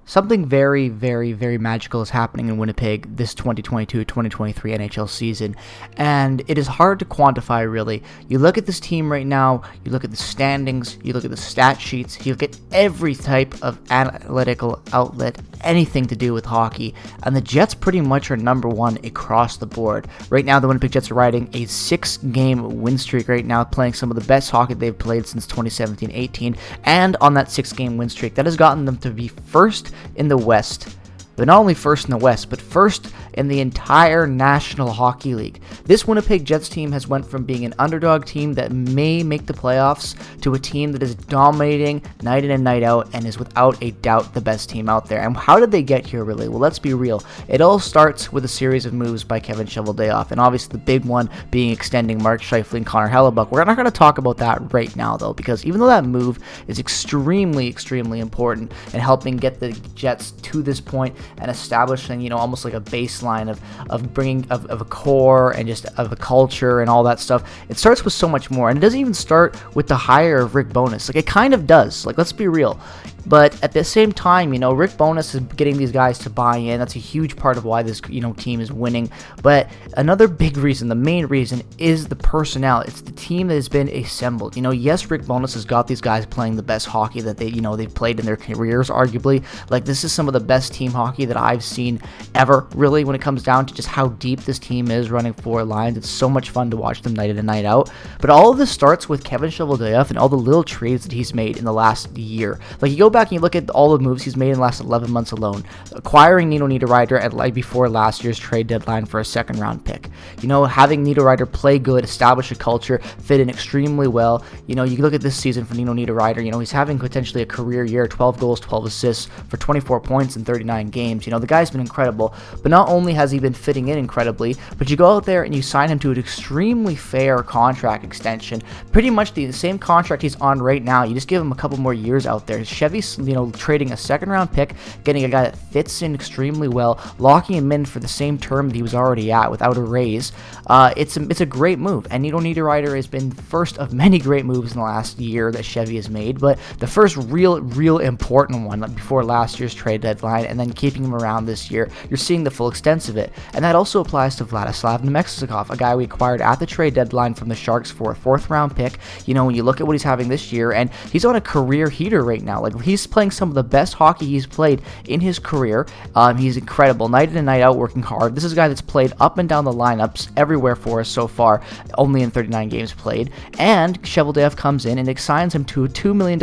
Something very, very, very magical is happening in Winnipeg this 2022-2023 NHL season, and it is hard to quantify, really. You look at this team right now, you look at the standings, you look at the stat sheets, you look at every type of analytical outlet, anything to do with hockey, and the Jets pretty much are number one across the board. Right now, the Winnipeg Jets are riding a 6-game win streak right now, playing some of the best hockey they've played since 2017-18, and on that 6-game win streak, that has gotten them to be first in the West. But not only first in the West, but first in the entire National Hockey League. This Winnipeg Jets team has went from being an underdog team that may make the playoffs to a team that is dominating night in and night out and is without a doubt the best team out there. And how did they get here, really? Well, let's be real. It all starts with a series of moves by Kevin Cheveldayoff, and obviously the big one being extending Mark Scheifele and Connor Hellebuyck. We're not going to talk about that right now, though, because even though that move is extremely, extremely important in helping get the Jets to this point and establishing, almost like a baseline of bringing of a core and just of a culture and all that stuff, it starts with so much more. And it doesn't even start with the hire of Rick Bowness. Like, it kind of does. Like, let's be real. But at the same time, Rick Bowness is getting these guys to buy in. That's a huge part of why this, team is winning. But another big reason, the main reason, is the personnel. It's the team that has been assembled. Yes, Rick Bowness has got these guys playing the best hockey that they've played in their careers, arguably. Like, this is some of the best team hockey that I've seen ever, really, when it comes down to just how deep this team is running 4 lines. It's so much fun to watch them night in and night out. But all of this starts with Kevin Cheveldayoff and all the little trades that he's made in the last year. Like, you go back and you look at all the moves he's made in the last 11 months alone. Acquiring Nino Niederreiter at before last year's trade deadline for a second-round pick. Having Niederreiter play good, establish a culture, fit in extremely well. You look at this season for Nino Niederreiter, he's having potentially a career year, 12 goals, 12 assists for 24 points in 39 games. The guy's been incredible, but not only has he been fitting in incredibly, but you go out there and you sign him to an extremely fair contract extension. Pretty much the same contract he's on right now. You just give him a couple more years out there. Chevy's, trading a second-round pick, getting a guy that fits in extremely well, locking him in for the same term that he was already at without a raise. It's a great move, and Nino Niederreiter has been first of many great moves in the last year that Chevy has made, but the first real important one before last year's trade deadline, and then keeping him around this year, you're seeing the full extent of it. And that also applies to Vladislav Nemexikov, a guy we acquired at the trade deadline from the Sharks for a 4th-round pick. When you look at what he's having this year, and he's on a career heater right now. Like, he's playing some of the best hockey he's played in his career. He's incredible, night in and night out, working hard. This is a guy that's played up and down the lineups everywhere for us so far, only in 39 games played. And Cheveldayoff comes in and assigns him to a $2 million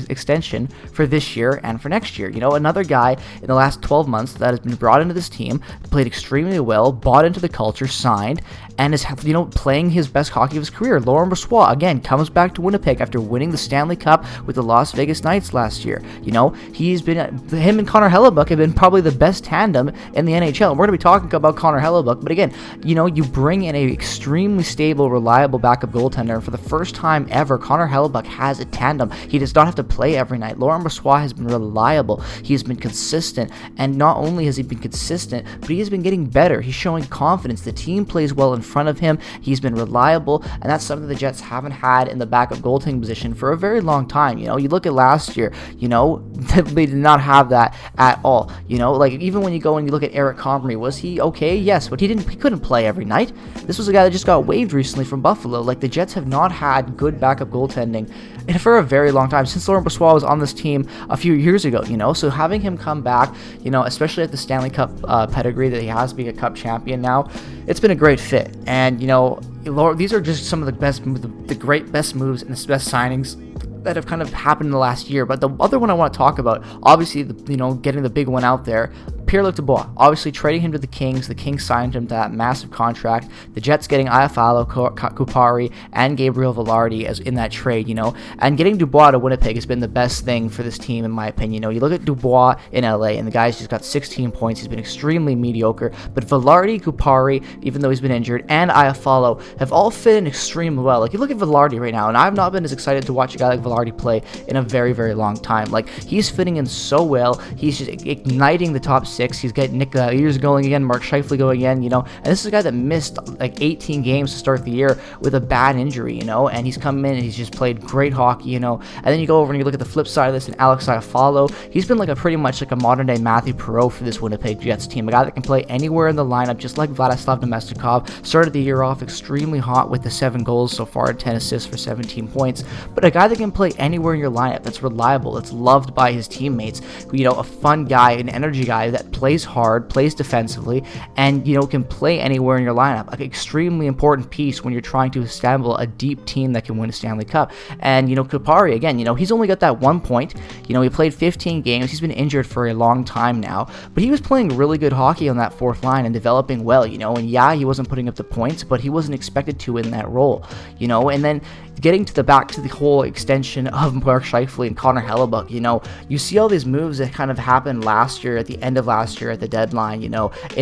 extension for this year and for next year. Another guy in the last 12 months that has been brought into this team, played extremely well, bought into the culture, signed, and is, playing his best hockey of his career. Laurent Brossoit, again, comes back to Winnipeg after winning the Stanley Cup with the Las Vegas Knights last year. Him and Connor Hellebuyck have been probably the best tandem in the NHL. And we're going to be talking about Connor Hellebuyck, but again, you bring in a extremely stable, reliable backup goaltender, and for the first time ever, Connor Hellebuyck has a tandem. He does not have to play every night. Laurent Brossoit has been reliable. He has been consistent, and not only has he been consistent, but he has been getting better. He's showing confidence. The team plays well in front of him. He's been reliable, and that's something the Jets haven't had in the backup goaltending position for a very long time. You look at last year, they did not have that at all. Like, even when you go and you look at Eric Comrie, was he okay? Yes, but he couldn't play every night. This was a guy that just got waived recently from Buffalo. Like, the Jets have not had good backup goaltending for a very long time, since Laurent Brossoit was on this team a few years ago, so having him come back, especially at the Stanley Cup pedigree that he has, being a Cup champion now, it's been a great fit. And, these are just some of the best, the great best moves and the best signings that have kind of happened in the last year. But the other one I want to talk about, obviously, getting the big one out there, Pierre-Luc Dubois, obviously trading him to the Kings. The Kings signed him to that massive contract. The Jets getting Iafallo, Kupari, and Gabriel Velarde as in that trade, and getting Dubois to Winnipeg has been the best thing for this team, in my opinion. You look at Dubois in LA, and the guy's just got 16 points. He's been extremely mediocre, but Velarde, Kupari, even though he's been injured, and Iafallo have all fit in extremely well. Like, you look at Velarde right now, and I've not been as excited to watch a guy like Velarde play in a very, very long time. Like, he's fitting in so well. He's just igniting the top 6 6. He's got Nick Ehlers going again, Mark Scheifele going again, and this is a guy that missed like 18 games to start the year with a bad injury, and he's come in and he's just played great hockey, and then you go over and you look at the flip side of this, and Alex Scheifele, he's been like pretty much like a modern day Matthew Perreault for this Winnipeg Jets team, a guy that can play anywhere in the lineup, just like Vladislav Nemestikov. Started the year off extremely hot with the 7 goals so far and 10 assists for 17 points, but a guy that can play anywhere in your lineup, that's reliable, that's loved by his teammates, a fun guy, an energy guy that plays hard, plays defensively, and can play anywhere in your lineup. An extremely important piece when you're trying to assemble a deep team that can win a Stanley Cup. And Kupari, again, he's only got that 1 point. He played 15 games. He's been injured for a long time now, but he was playing really good hockey on that fourth line and developing well, and yeah, he wasn't putting up the points, but he wasn't expected to in that role, and then getting to the whole extension of Mark Scheifele and Connor Hellebuyck, you see all these moves that kind of happened last year, at the end of last year, at the deadline, in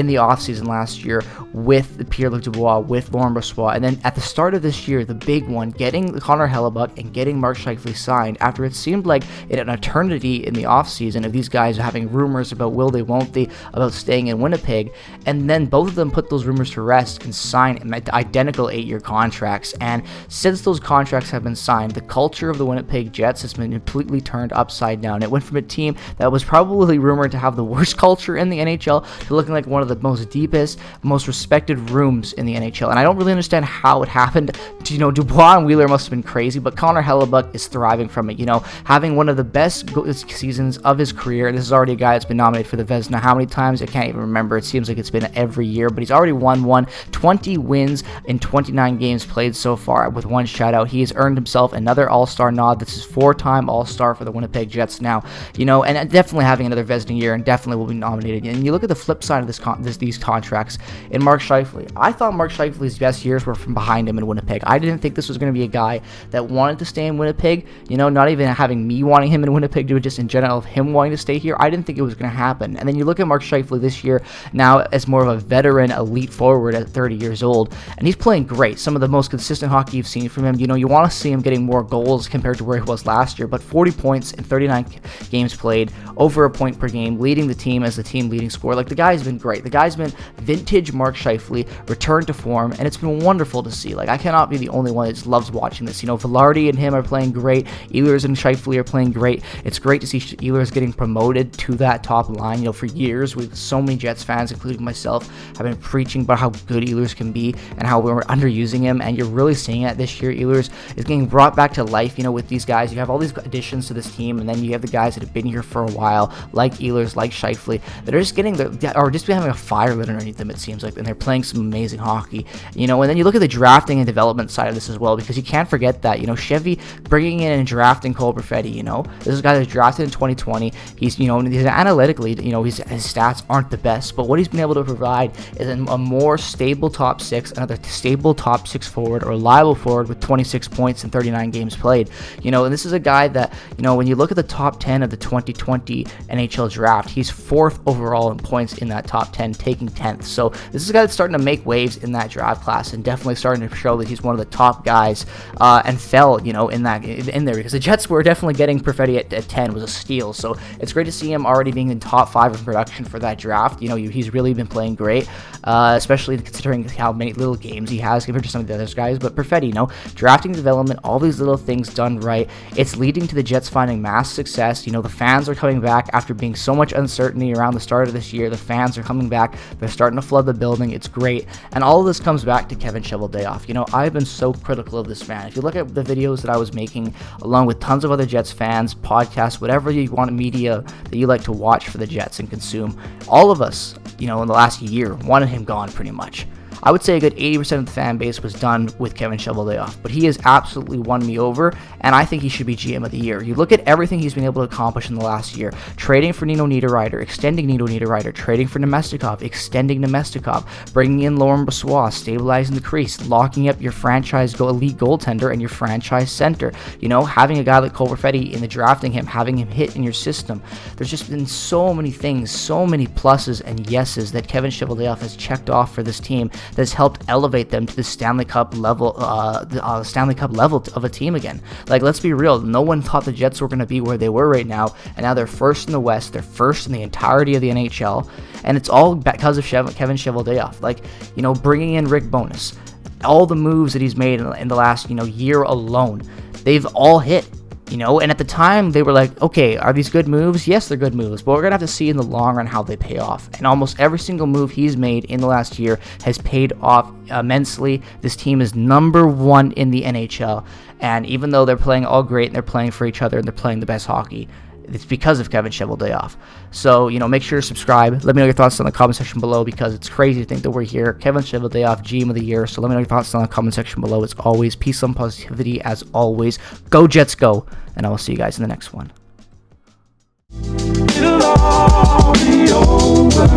the offseason last year with Pierre-Luc Dubois, with Laurent Brossoit, and then at the start of this year, the big one, getting Connor Hellebuyck and getting Mark Scheifele signed after it seemed like an eternity in the offseason of these guys having rumors about will they, won't they, about staying in Winnipeg, and then both of them put those rumors to rest and sign identical 8-year contracts. And since those contracts have been signed, the culture of the Winnipeg Jets has been completely turned upside down. It went from a team that was probably rumored to have the worst culture in the NHL to looking like one of the most deepest, most respected rooms in the NHL. And I don't really understand how it happened. Dubois and Wheeler must have been crazy, but Connor Hellebuyck is thriving from it, having one of the best seasons of his career. This is already a guy that's been nominated for the Vezina. How many times? I can't even remember. It seems like it's been every year, but he's already won 20 wins in 29 games played so far with 1 shutout. He has earned himself another All-Star nod. This is 4-time All-Star for the Winnipeg Jets now, and definitely having another Vezina year, and definitely will be nominated. And you look at the flip side of these contracts in Mark Scheifele. I thought Mark Scheifele's best years were from behind him in Winnipeg. I didn't think this was going to be a guy that wanted to stay in Winnipeg, not even having me wanting him in Winnipeg, but just in general of him wanting to stay here. I didn't think it was going to happen. And then you look at Mark Scheifele this year now as more of a veteran elite forward at 30 years old, and he's playing great. Some of the most consistent hockey you've seen from him. You want to see him getting more goals compared to where he was last year, but 40 points in 39 games played, over a point per game, leading the team as the team leading scorer. Like, the guy's been great. The guy's been vintage Mark Scheifele, returned to form, and it's been wonderful to see. Like, I cannot be the only one that just loves watching this. Velarde and him are playing great. Ehlers and Scheifele are playing great. It's great to see Ehlers getting promoted to that top line. For years, with so many Jets fans, including myself, have been preaching about how good Ehlers can be and how we're underusing him, and you're really seeing it this year. Ehlers is getting brought back to life, with these guys. You have all these additions to this team, and then you have the guys that have been here for a while, like Ehlers, like Scheifele, that are just having a fire lit underneath them, it seems like, and they're playing some amazing hockey, and then you look at the drafting and development side of this as well, because you can't forget that, Chevy bringing in and drafting Cole Perfetti, this is a guy that was drafted in 2020. He's analytically, his stats aren't the best, but what he's been able to provide is a more stable top 6, another stable top 6 forward, or reliable forward with 26 points in 39 games played, and this is a guy that, when you look at the top 10 of the 2020 NHL draft, he's 4th overall in points in that top 10, taking 10th. So this is a guy that's starting to make waves in that draft class, and definitely starting to show that he's one of the top guys, and fell, in there, because the Jets were definitely getting Perfetti at 10 was a steal. So it's great to see him already being in top 5 in production for that draft. He's really been playing great, especially considering how many little games he has compared to some of the other guys. But Perfetti, drafting development, all these little things done right, it's leading to the Jets finding mass success. The fans are coming back after being so much uncertainty around the start of this year. The fans are coming back. They're starting to flood the building. It's great. And all of this comes back to Kevin Cheveldayoff. I've been so critical of this man. If you look at the videos that I was making, along with tons of other Jets fans, podcasts, whatever you want, media that you like to watch for the Jets and consume, all of us, in the last year, wanted him gone pretty much. I would say a good 80% of the fan base was done with Kevin Cheveldayoff, but he has absolutely won me over, and I think he should be GM of the year. You look at everything he's been able to accomplish in the last year: trading for Nino Niederreiter, extending Nino Niederreiter, trading for Nemestikov, extending Nemestikov, bringing in Laurent Brossoit, stabilizing the crease, locking up your franchise elite goaltender and your franchise center. Having a guy like Cole Perfetti in the drafting him, having him hit in your system. There's just been so many things, so many pluses and yeses that Kevin Cheveldayoff has checked off for this team that's helped elevate them to the Stanley Cup level, of a team again. Like, let's be real, no one thought the Jets were going to be where they were right now, and now they're first in the West, they're first in the entirety of the NHL, and it's all because of Kevin Cheveldayoff. Like, bringing in Rick Bowness, all the moves that he's made in the last, year alone, they've all hit. And at the time, they were like, okay, are these good moves? Yes, they're good moves, but we're going to have to see in the long run how they pay off. And almost every single move he's made in the last year has paid off immensely. This team is number 1 in the NHL, and even though they're playing all great and they're playing for each other and they're playing the best hockey, it's because of Kevin Cheveldayoff. So, make sure to subscribe. Let me know your thoughts in the comment section below, because it's crazy to think that we're here. Kevin Cheveldayoff, GM of the year. So let me know your thoughts in the comment section below. As always, peace and positivity as always. Go Jets, go. And I will see you guys in the next one. It'll all be over.